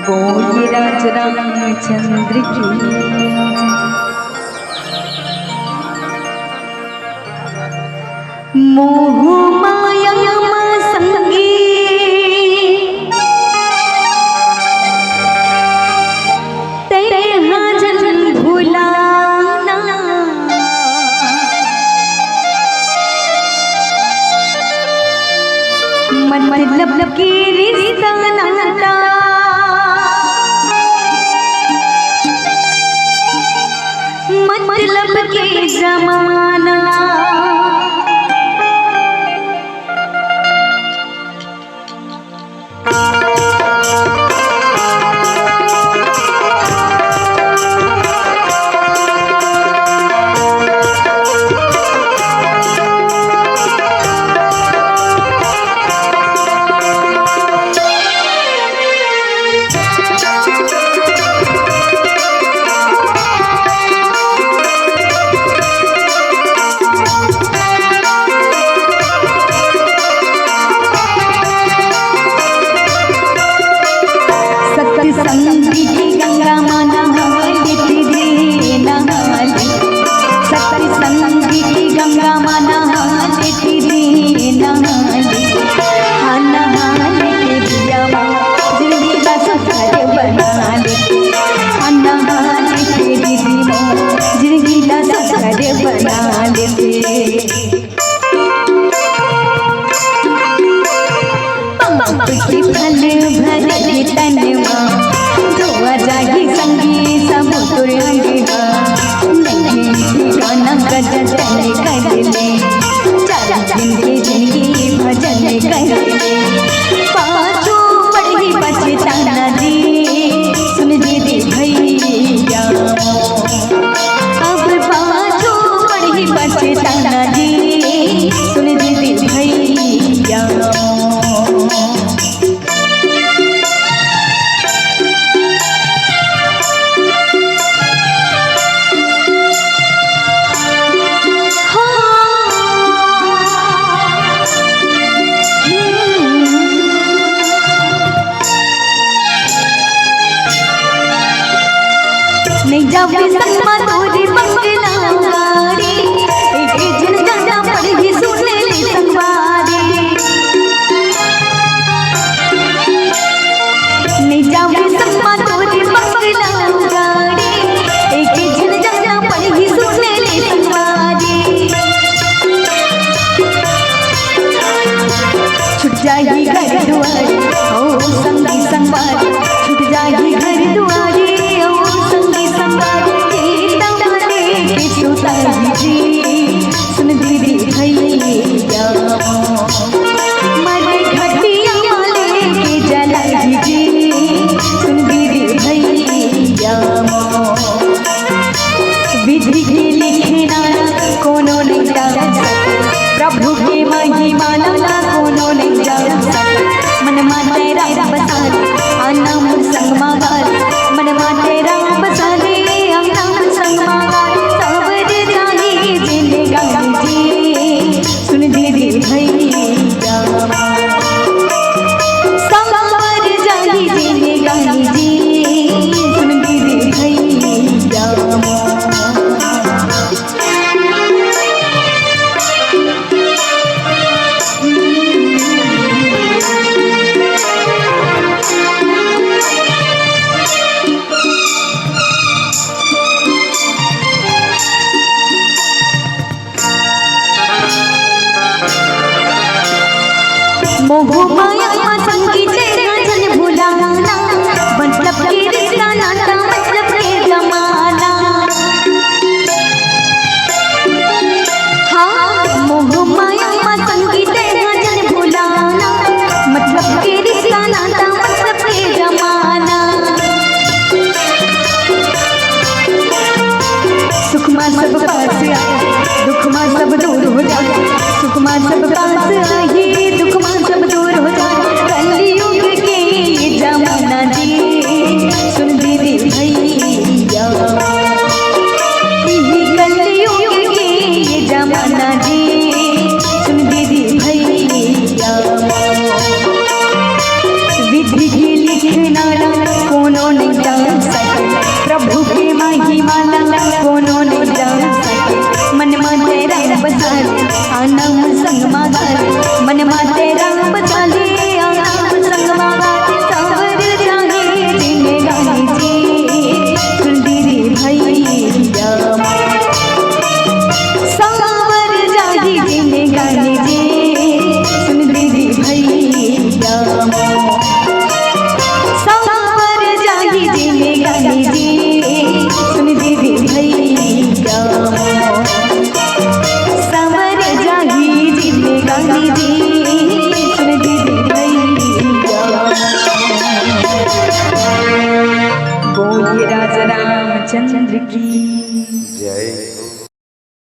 बोलिए राज रामचंद्र की। मोह माया संगी तेरे जन भुलाना, मतलब की रिश्ता नाता मतलब के जमाना। नहीं जावे संगमा तोरी बंगला गाड़ी, एक जन जाना पड़ेगी सुनने ले संगवारी। नहीं जावे संगमा तोरी बंगला गाड़ी, एक जन जाना पड़ेगी सुनने ले संगवारी। छुट जाएगी घर दुआरी ओ संगी संगवारी, छुट जाएगी घर दुआरी सुन दीदी भैया मरे घटिया वाले के जला दीजिए। सुन दीदी भैया विधि के लिखना कोनो नहीं जान सके, प्रभु के महिमा ना कोनो नहीं जान सके। मन माते राम बसाले आना मुझ संग मागाले, मन माते राम बसाले आना मुझ संग मागाले। सुन दीदी भैया संवर जागी जीने गाई जी। सुन दीदी भैया मोह माया संगी तेरा जन भुलाना, मतलब